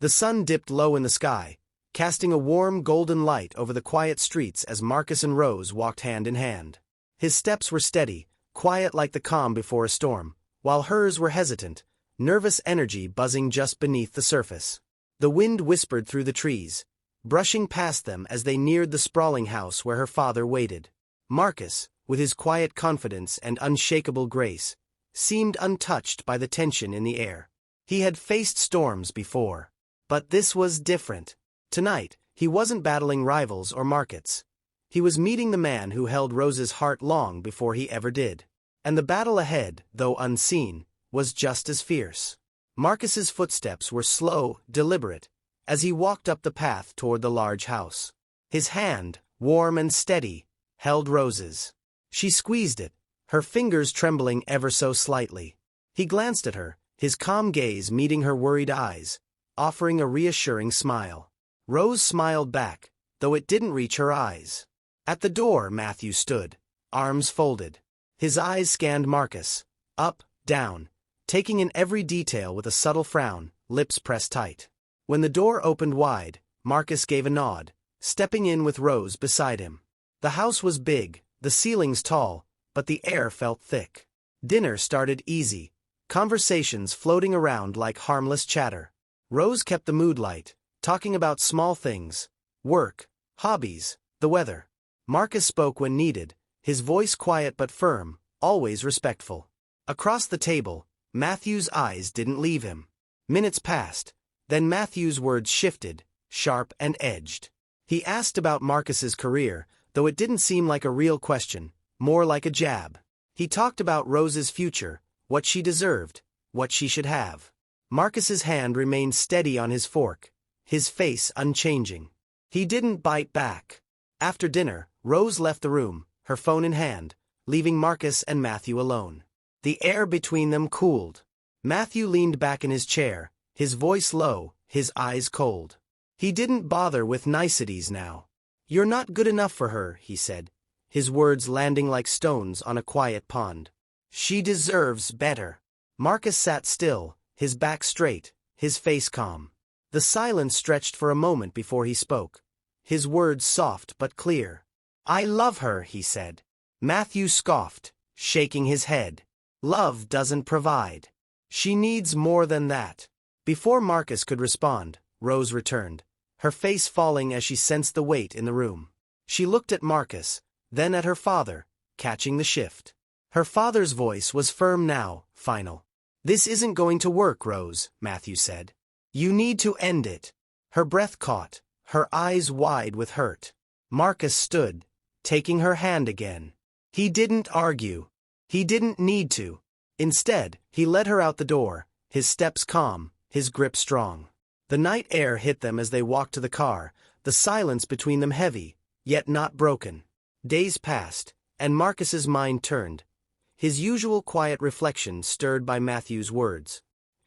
The sun dipped low in the sky, casting a warm golden light over the quiet streets as Marcus and Rose walked hand in hand. His steps were steady, quiet like the calm before a storm, while hers were hesitant, nervous energy buzzing just beneath the surface. The wind whispered through the trees, brushing past them as they neared the sprawling house where her father waited. Marcus, with his quiet confidence and unshakable grace, seemed untouched by the tension in the air. He had faced storms before. But this was different. Tonight, he wasn't battling rivals or markets. He was meeting the man who held Rose's heart long before he ever did. And the battle ahead, though unseen, was just as fierce. Marcus's footsteps were slow, deliberate, as he walked up the path toward the large house. His hand, warm and steady, held Rose's. She squeezed it, her fingers trembling ever so slightly. He glanced at her, his calm gaze meeting her worried eyes, offering a reassuring smile. Rose smiled back, though it didn't reach her eyes. At the door Mathew stood, arms folded. His eyes scanned Marcus, up, down, taking in every detail with a subtle frown, lips pressed tight. When the door opened wide, Marcus gave a nod, stepping in with Rose beside him. The house was big, the ceilings tall, but the air felt thick. Dinner started easy, conversations floating around like harmless chatter. Rose kept the mood light, talking about small things, work, hobbies, the weather. Marcus spoke when needed, his voice quiet but firm, always respectful. Across the table, Matthew's eyes didn't leave him. Minutes passed, then Matthew's words shifted, sharp and edged. He asked about Marcus's career, though it didn't seem like a real question, more like a jab. He talked about Rose's future, what she deserved, what she should have. Marcus's hand remained steady on his fork, his face unchanging. He didn't bite back. After dinner, Rose left the room, her phone in hand, leaving Marcus and Mathew alone. The air between them cooled. Mathew leaned back in his chair, his voice low, his eyes cold. He didn't bother with niceties now. "You're not good enough for her," he said, his words landing like stones on a quiet pond. "She deserves better." Marcus sat still, his back straight, his face calm. The silence stretched for a moment before he spoke, his words soft but clear. "I love her," he said. Mathew scoffed, shaking his head. "Love doesn't provide. She needs more than that." Before Marcus could respond, Rose returned, her face falling as she sensed the weight in the room. She looked at Marcus, then at her father, catching the shift. Her father's voice was firm now, final. "This isn't going to work, Rose," Mathew said. "You need to end it." Her breath caught, her eyes wide with hurt. Marcus stood, taking her hand again. He didn't argue. He didn't need to. Instead, he led her out the door, his steps calm, his grip strong. The night air hit them as they walked to the car, the silence between them heavy, yet not broken. Days passed, and Marcus's mind turned, his usual quiet reflection stirred by Mathew's words.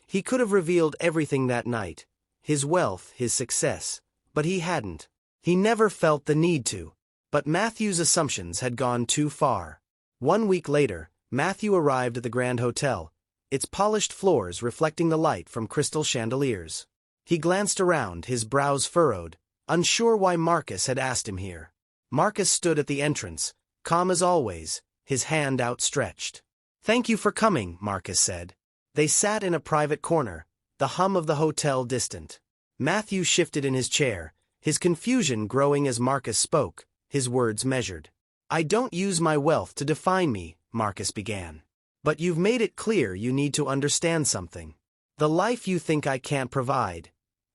He could have revealed everything that night, his wealth, his success, but he hadn't. He never felt the need to. But Mathew's assumptions had gone too far. 1 week later, Mathew arrived at the Grand Hotel, its polished floors reflecting the light from crystal chandeliers. He glanced around, his brows furrowed, unsure why Marcus had asked him here. Marcus stood at the entrance, calm as always, his hand outstretched. "Thank you for coming," Marcus said. They sat in a private corner, the hum of the hotel distant. Mathew shifted in his chair, his confusion growing as Marcus spoke, his words measured. "I don't use my wealth to define me," Marcus began. "But you've made it clear you need to understand something. The life you think I can't provide.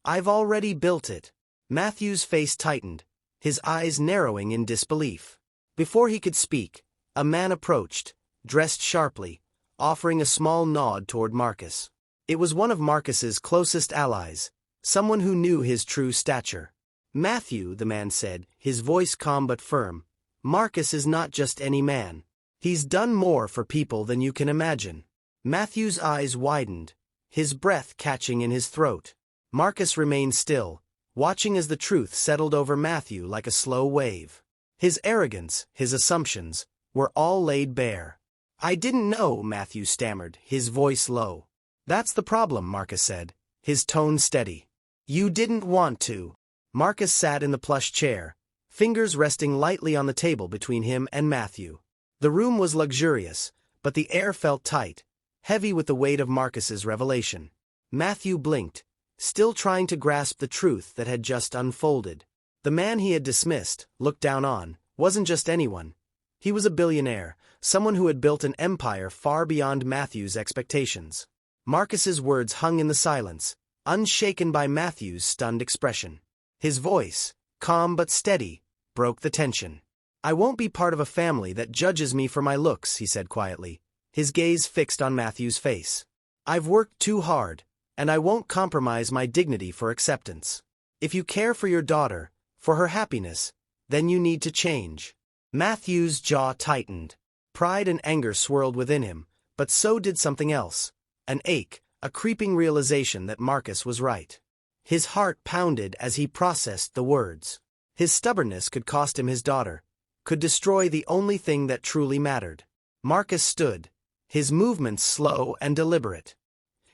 I've already built it." Mathew's face tightened, his eyes narrowing in disbelief. Before he could speak, a man approached, dressed sharply, offering a small nod toward Marcus. It was one of Marcus's closest allies, someone who knew his true stature. "Mathew," the man said, his voice calm but firm, "Marcus is not just any man. He's done more for people than you can imagine." Mathew's eyes widened, his breath catching in his throat. Marcus remained still, watching as the truth settled over Mathew like a slow wave. His arrogance, his assumptions, were all laid bare. "I didn't know," Mathew stammered, his voice low. "That's the problem," Marcus said, his tone steady. You didn't want to. Marcus sat in the plush chair, fingers resting lightly on the table between him and Mathew. The room was luxurious, but the air felt tight, heavy with the weight of Marcus's revelation. Mathew blinked, still trying to grasp the truth that had just unfolded. The man he had dismissed, looked down on, wasn't just anyone. He was a billionaire, someone who had built an empire far beyond Mathew's expectations. Marcus's words hung in the silence, unshaken by Mathew's stunned expression. His voice, calm but steady, broke the tension. I won't be part of a family that judges me for my looks, he said quietly, his gaze fixed on Mathew's face. I've worked too hard, and I won't compromise my dignity for acceptance. If you care for your daughter, for her happiness, then you need to change. Mathew's jaw tightened. Pride and anger swirled within him, but so did something else. An ache, a creeping realization that Marcus was right. His heart pounded as he processed the words. His stubbornness could cost him his daughter, could destroy the only thing that truly mattered. Marcus stood, his movements slow and deliberate.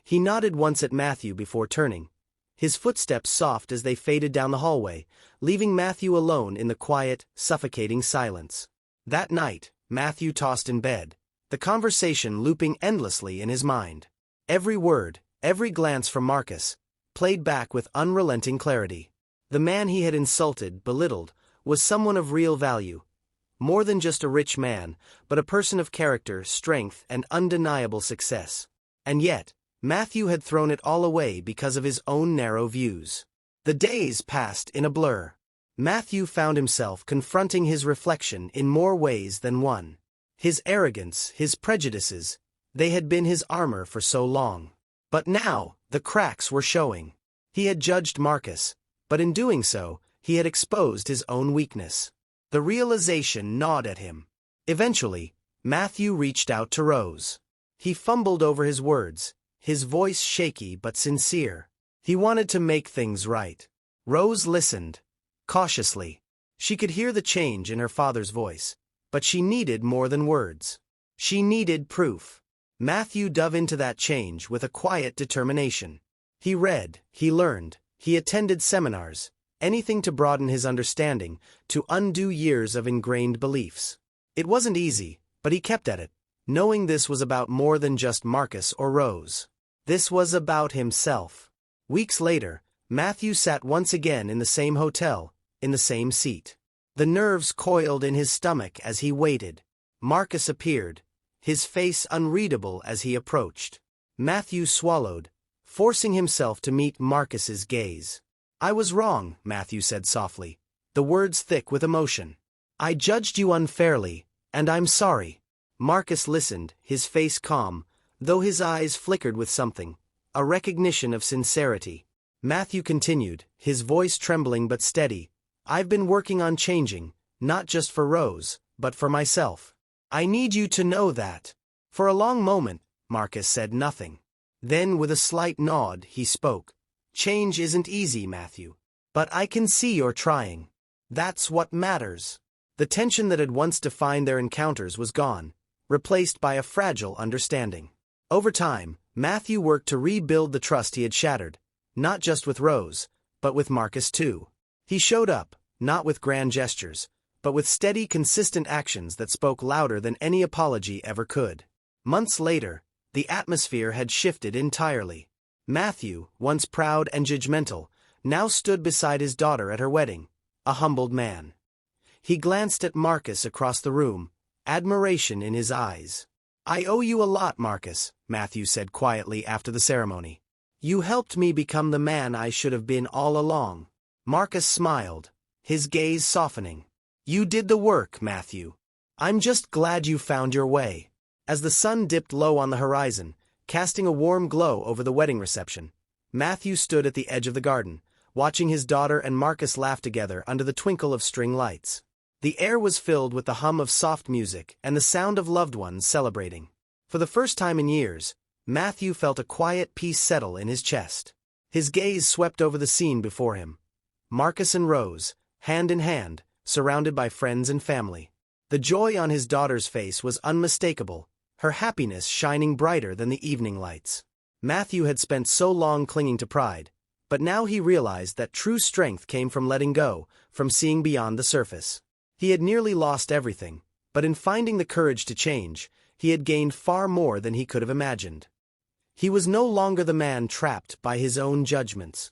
He nodded once at Mathew before turning, his footsteps soft as they faded down the hallway, leaving Mathew alone in the quiet, suffocating silence. That night, Mathew tossed in bed, the conversation looping endlessly in his mind. Every word, every glance from Marcus, played back with unrelenting clarity. The man he had insulted, belittled, was someone of real value. More than just a rich man, but a person of character, strength, and undeniable success. And yet, Mathew had thrown it all away because of his own narrow views. The days passed in a blur. Mathew found himself confronting his reflection in more ways than one. His arrogance, his prejudices, they had been his armor for so long. But now, the cracks were showing. He had judged Marcus, but in doing so, he had exposed his own weakness. The realization gnawed at him. Eventually, Mathew reached out to Rose. He fumbled over his words, his voice shaky but sincere. He wanted to make things right. Rose listened, cautiously. She could hear the change in her father's voice, but she needed more than words. She needed proof. Mathew dove into that change with a quiet determination. He read, he learned, he attended seminars, anything to broaden his understanding, to undo years of ingrained beliefs. It wasn't easy, but he kept at it, knowing this was about more than just Marcus or Rose. This was about himself. Weeks later, Mathew sat once again in the same hotel, in the same seat. The nerves coiled in his stomach as he waited. Marcus appeared, his face unreadable as he approached. Mathew swallowed, forcing himself to meet Marcus's gaze. I was wrong, Mathew said softly, the words thick with emotion. I judged you unfairly, and I'm sorry. Marcus listened, his face calm, though his eyes flickered with something, a recognition of sincerity. Mathew continued, his voice trembling but steady. I've been working on changing, not just for Rose, but for myself. I need you to know that. For a long moment, Marcus said nothing. Then with a slight nod, he spoke. Change isn't easy, Mathew. But I can see you're trying. That's what matters. The tension that had once defined their encounters was gone, replaced by a fragile understanding. Over time, Mathew worked to rebuild the trust he had shattered, not just with Rose, but with Marcus too. He showed up, not with grand gestures, but with steady, consistent actions that spoke louder than any apology ever could. Months later, the atmosphere had shifted entirely. Mathew, once proud and judgmental, now stood beside his daughter at her wedding, a humbled man. He glanced at Marcus across the room, admiration in his eyes. I owe you a lot, Marcus, Mathew said quietly after the ceremony. You helped me become the man I should have been all along. Marcus smiled, his gaze softening. You did the work, Mathew. I'm just glad you found your way. As the sun dipped low on the horizon, casting a warm glow over the wedding reception, Mathew stood at the edge of the garden, watching his daughter and Marcus laugh together under the twinkle of string lights. The air was filled with the hum of soft music and the sound of loved ones celebrating. For the first time in years, Mathew felt a quiet peace settle in his chest. His gaze swept over the scene before him. Marcus and Rose, hand in hand, surrounded by friends and family. The joy on his daughter's face was unmistakable, her happiness shining brighter than the evening lights. Mathew had spent so long clinging to pride, But now he realized that true strength came from letting go, from seeing beyond the surface. He had nearly lost everything, but in finding the courage to change, he had gained far more than he could have imagined. He was no longer the man trapped by his own judgments.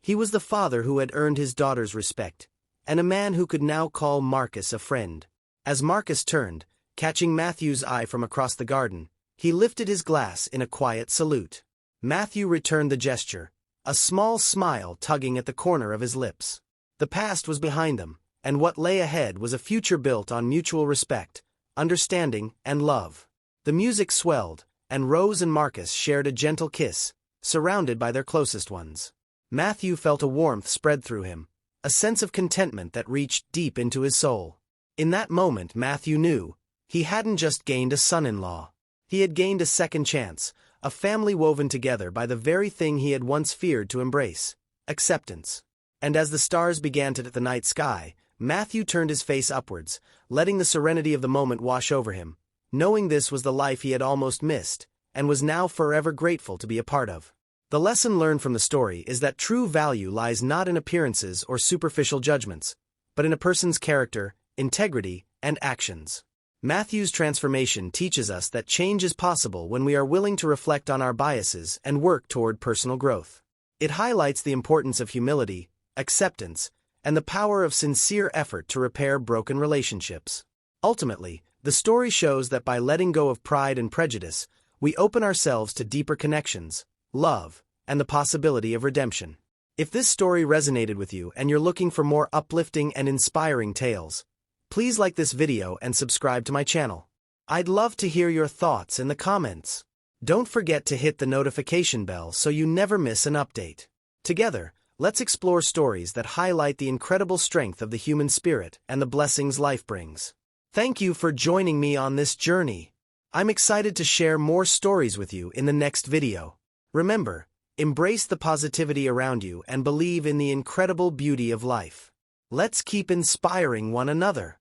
He was the father who had earned his daughter's respect, and a man who could now call Marcus a friend. As Marcus turned, catching Matthew's eye from across the garden, he lifted his glass in a quiet salute. Mathew returned the gesture, a small smile tugging at the corner of his lips. The past was behind them, and what lay ahead was a future built on mutual respect, understanding, and love. The music swelled, and Rose and Marcus shared a gentle kiss, surrounded by their closest ones. Mathew felt a warmth spread through him, a sense of contentment that reached deep into his soul. In that moment Mathew knew, he hadn't just gained a son-in-law. He had gained a second chance, a family woven together by the very thing he had once feared to embrace: acceptance. And as the stars began to hit the night sky, Mathew turned his face upwards, letting the serenity of the moment wash over him, knowing this was the life he had almost missed, and was now forever grateful to be a part of. The lesson learned from the story is that true value lies not in appearances or superficial judgments, but in a person's character, integrity, and actions. Mathew's transformation teaches us that change is possible when we are willing to reflect on our biases and work toward personal growth. It highlights the importance of humility, acceptance, and the power of sincere effort to repair broken relationships. Ultimately, the story shows that by letting go of pride and prejudice, we open ourselves to deeper connections, love, and the possibility of redemption. If this story resonated with you and you're looking for more uplifting and inspiring tales, please like this video and subscribe to my channel. I'd love to hear your thoughts in the comments. Don't forget to hit the notification bell so you never miss an update. Together, let's explore stories that highlight the incredible strength of the human spirit and the blessings life brings. Thank you for joining me on this journey. I'm excited to share more stories with you in the next video. Remember, embrace the positivity around you and believe in the incredible beauty of life. Let's keep inspiring one another.